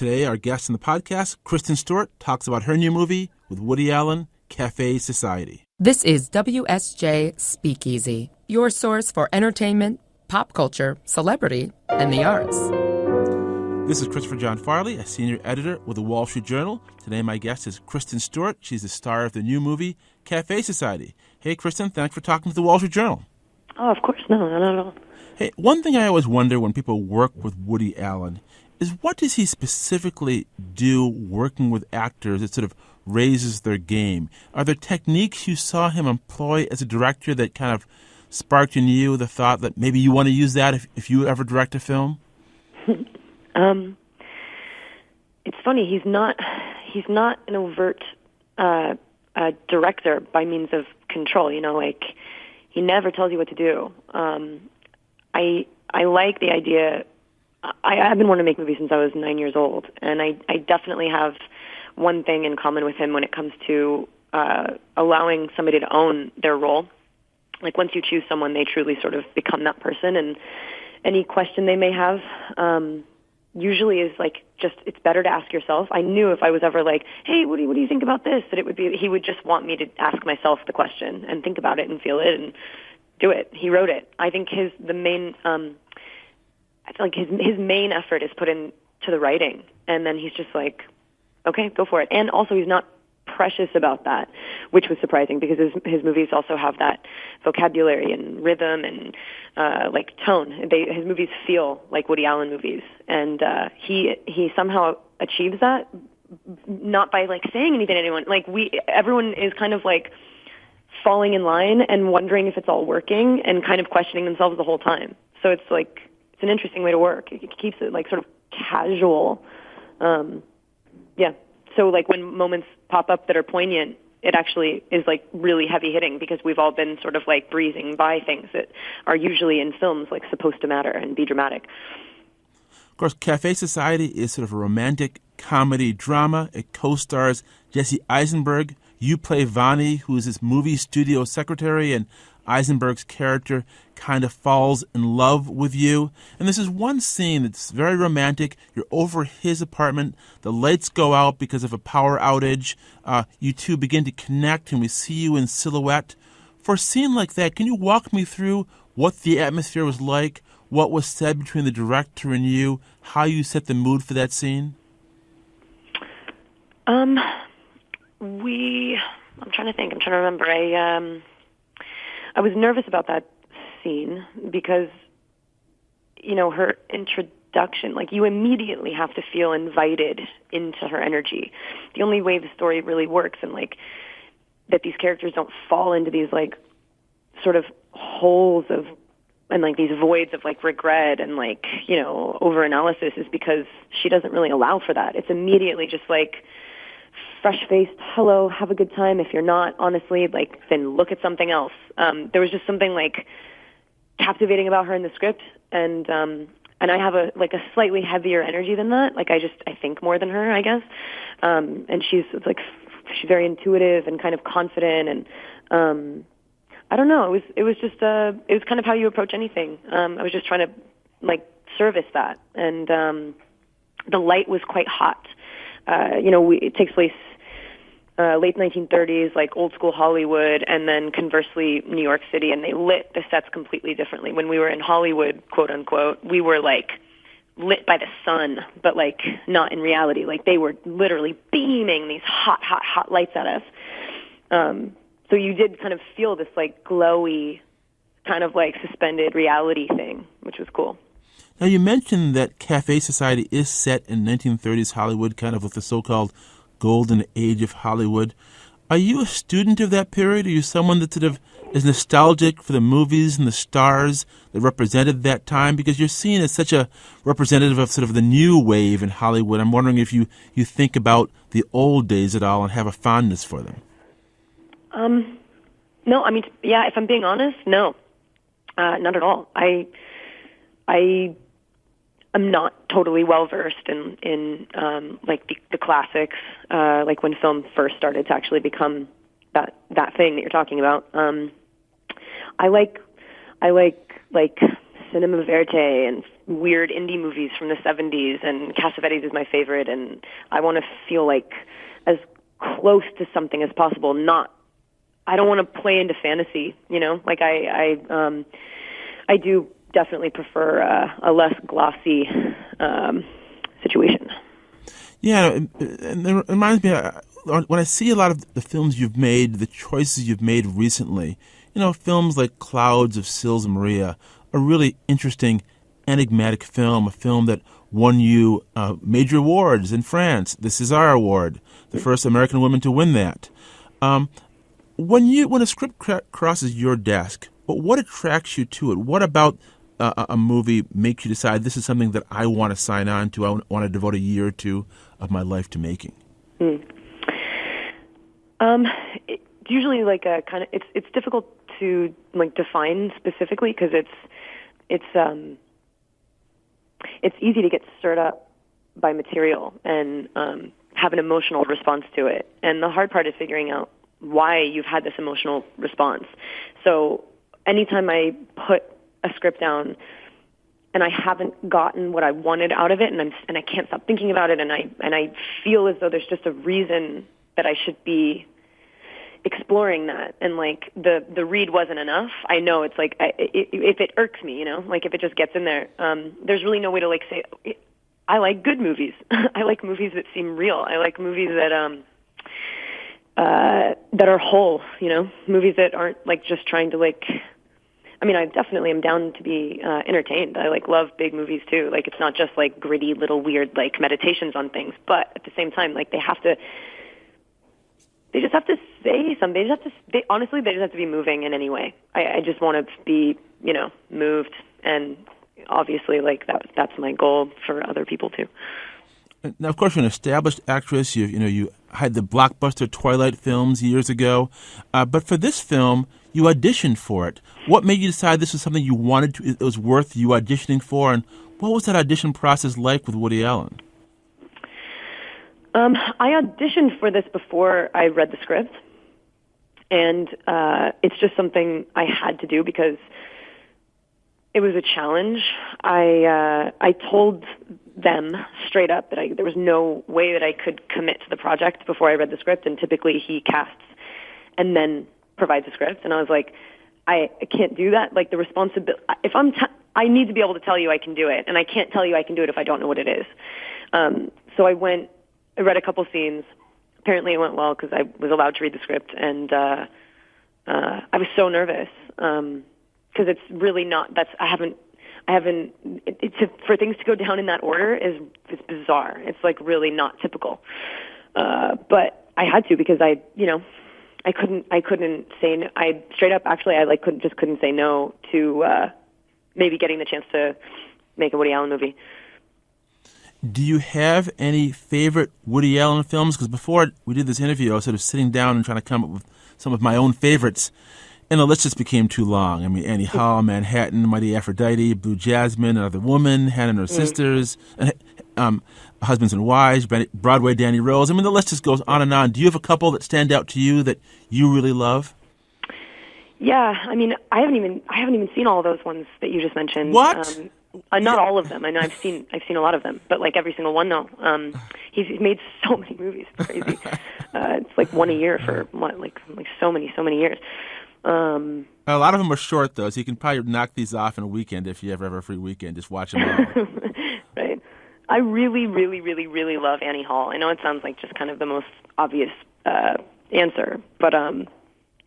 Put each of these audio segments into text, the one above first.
Today, our guest in the podcast, Kristen Stewart, talks about her new movie with Woody Allen, Cafe Society. This is WSJ Speakeasy, your source for entertainment, pop culture, celebrity, and the arts. This is Christopher John Farley, a senior editor with the Wall Street Journal. Today, my guest is Kristen Stewart. She's the star of the new movie, Cafe Society. Hey, Kristen, thanks for talking to the Wall Street Journal. Oh, of course. No, not at all. Hey, one thing I always wonder when people work with Woody Allen is what does he specifically do working with actors that sort of raises their game? Are there techniques you saw him employ as a director that kind of sparked in you the thought that maybe you want to use that if you ever direct a film? It's funny. He's not an overt director by means of control. You know, like he never tells you what to do. I like the idea. I've been wanting to make movies since I was 9 years old, and I definitely have one thing in common with him when it comes to allowing somebody to own their role. Like once you choose someone, they truly sort of become that person, and any question they may have usually is like just it's better to ask yourself. I knew if I was ever like, hey, what do you think about this? That it would be he would just want me to ask myself the question and think about it and feel it and do it. He wrote it. I think I feel like his main effort is put into the writing, and then he's just like, okay, go for it. And also he's not precious about that, which was surprising because his movies also have that vocabulary and rhythm and like tone. His movies feel like Woody Allen movies, and he somehow achieves that, not by like saying anything to anyone. Like everyone is kind of like falling in line and wondering if it's all working and kind of questioning themselves the whole time. So it's like it's an interesting way to work. It keeps it like sort of casual. Yeah. So like when moments pop up that are poignant, it actually is like really heavy hitting because we've all been sort of like breezing by things that are usually in films like supposed to matter and be dramatic. Of course, Cafe Society is sort of a romantic comedy drama. It co-stars Jesse Eisenberg. You play Vani, who is his movie studio secretary, and Eisenberg's character kind of falls in love with you. And this is one scene that's very romantic. You're over his apartment. The lights go out because of a power outage. You two begin to connect, and we see you in silhouette. For a scene like that, can you walk me through what the atmosphere was like, what was said between the director and you, how you set the mood for that scene? I'm trying to think. I'm trying to remember. I was nervous about that scene because, you know, her introduction, like you immediately have to feel invited into her energy. The only way the story really works and like that these characters don't fall into these like sort of holes of and like these voids of like regret and like, you know, overanalysis is because she doesn't really allow for that. It's immediately just like fresh-faced, hello, have a good time. If you're not, honestly, like, then look at something else. There was just something, like, captivating about her in the script, and I have a slightly heavier energy than that. Like, I think more than her, I guess. And she's very intuitive and kind of confident, and I don't know. It was kind of how you approach anything. I was just trying to, like, service that, and the light was quite hot. It takes place late 1930s, like old school Hollywood, and then conversely New York City, and they lit the sets completely differently. When we were in Hollywood, quote unquote, we were like lit by the sun, but like not in reality. Like they were literally beaming these hot lights at us. So you did kind of feel this like glowy, kind of like suspended reality thing, which was cool. Now, you mentioned that Cafe Society is set in 1930s Hollywood, kind of with the so-called golden age of Hollywood. Are you a student of that period? Are you someone that sort of is nostalgic for the movies and the stars that represented that time? Because you're seen as such a representative of sort of the new wave in Hollywood. I'm wondering if you think about the old days at all and have a fondness for them. No, I mean, yeah, if I'm being honest, no, not at all. I'm not totally well versed in like the classics, like when film first started to actually become that thing that you're talking about. I like cinema verite and weird indie movies from the 70s, and Cassavetes is my favorite, and I want to feel like as close to something as possible. I don't want to play into fantasy, like I do definitely prefer a less glossy situation. Yeah, and it reminds me, when I see a lot of the films you've made, the choices you've made recently, films like Clouds of Sils Maria, a really interesting, enigmatic film, a film that won you major awards in France, the César Award, the first American woman to win that. When a script crosses your desk, what attracts you to it? What about a movie makes you decide this is something that I want to sign on to, I want to devote a year or two of my life to making? It's usually like a kind of, it's difficult to like define specifically because it's easy to get stirred up by material and have an emotional response to it. And the hard part is figuring out why you've had this emotional response. So anytime I put a script down and I haven't gotten what I wanted out of it, and I can't stop thinking about it, and I feel as though there's just a reason that I should be exploring that, and like the read wasn't enough. I know it's like if it irks me, like if it just gets in there, there's really no way to like say I like good movies. I like movies that seem real. I like movies that are whole, movies that aren't like just trying to like. I mean, I definitely am down to be entertained. I love big movies too. Like it's not just like gritty little weird like meditations on things, but at the same time, like they just have to say something. Honestly, they just have to be moving in any way. I just want to be, moved, and obviously, like that's my goal for other people too. Now, of course, you're an established actress. You had the blockbuster Twilight films years ago, but for this film, you auditioned for it. What made you decide this was something you wanted to? It was worth you auditioning for, and what was that audition process like with Woody Allen? I auditioned for this before I read the script, and it's just something I had to do because it was a challenge. I told them straight up that there was no way that I could commit to the project before I read the script, and typically he casts and then provides the script, and I was like, I can't do that. Like the responsibility, if I need to be able to tell you I can do it, and I can't tell you I can do it if I don't know what it is. So I read a couple scenes. Apparently it went well because I was allowed to read the script, and I was so nervous because it's really not. For things to go down in that order is bizarre. It's like really not typical. But I had to because I couldn't say no. I straight up actually I couldn't say no to maybe getting the chance to make a Woody Allen movie. Do you have any favorite Woody Allen films? Because before we did this interview, I was sort of sitting down and trying to come up with some of my own favorites, and the list just became too long. I mean, Annie Hall, Manhattan, Mighty Aphrodite, Blue Jasmine, Another Woman, Hannah and Her Sisters, Husbands and Wives, Broadway Danny Rose. I mean, the list just goes on and on. Do you have a couple that stand out to you that you really love? Yeah, I mean, I haven't even seen all of those ones that you just mentioned. What? Not all of them. I know I've seen a lot of them, but like every single one, no. He's made so many movies. It's crazy. It's like one a year for like so many years. A lot of them are short though, so you can probably knock these off in a weekend if you ever have a free weekend. Just watch them all. Right. I really, really, really, really love Annie Hall. I know it sounds like just kind of the most obvious answer, but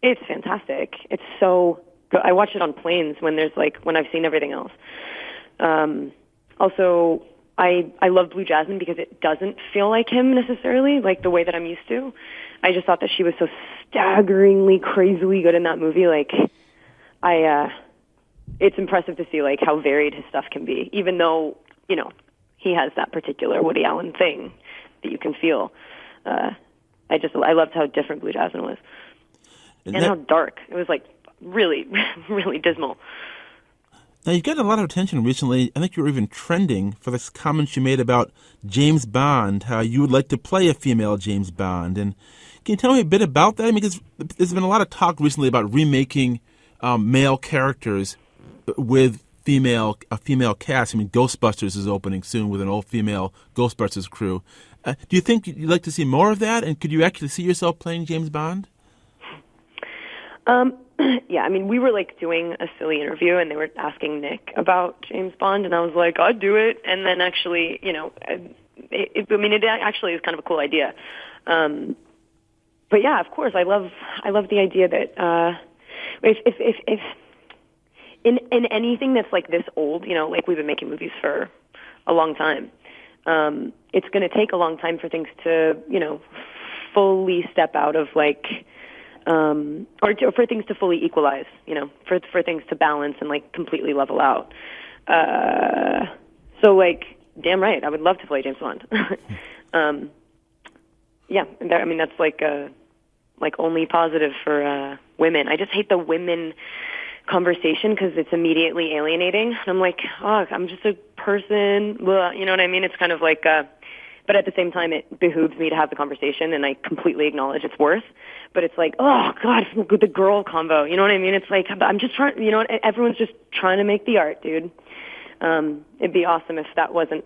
it's fantastic. It's so good. I watch it on planes when I've seen everything else. Also, I love Blue Jasmine because it doesn't feel like him necessarily, like the way that I'm used to. I just thought that she was so staggeringly, crazily good in that movie. Like, it's impressive to see like how varied his stuff can be, even though he has that particular Woody Allen thing that you can feel. I loved how different Blue Jasmine was, and how dark it was. Like really, really dismal. Now, you've gotten a lot of attention recently. I think you were even trending for this comments you made about James Bond, how you would like to play a female James Bond. And can you tell me a bit about that? I mean, because there's been a lot of talk recently about remaking male characters with female cast. I mean, Ghostbusters is opening soon with an old female Ghostbusters crew. Do you think you'd like to see more of that? And could you actually see yourself playing James Bond? Yeah, I mean, we were like doing a silly interview, and they were asking Nick about James Bond, and I was like, I'd do it. And then actually, it actually is kind of a cool idea. But yeah, of course, I love the idea that if in anything that's like this old, like we've been making movies for a long time, it's going to take a long time for things to, fully step out of like, or for things to fully equalize, for things to balance and like completely level out. So like, damn right, I would love to play James Bond. Yeah, I mean that's like only positive for women. I just hate the women conversation because it's immediately alienating. And I'm like, oh, I'm just a person. Blah. You know what I mean? It's kind of like, but at the same time, it behooves me to have the conversation, and I completely acknowledge its worth. But it's like, oh God, the girl combo. You know what I mean? It's like I'm just trying. You know what? Everyone's just trying to make the art, dude. It'd be awesome if that wasn't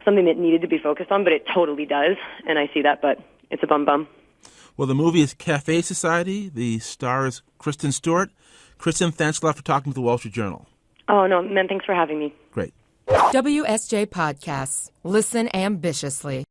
something that needed to be focused on, but it totally does, and I see that. But it's a bum. Well, the movie is Cafe Society. The star is Kristen Stewart. Kristen, thanks a lot for talking to the Wall Street Journal. Oh, no, man, thanks for having me. Great. WSJ Podcasts. Listen ambitiously.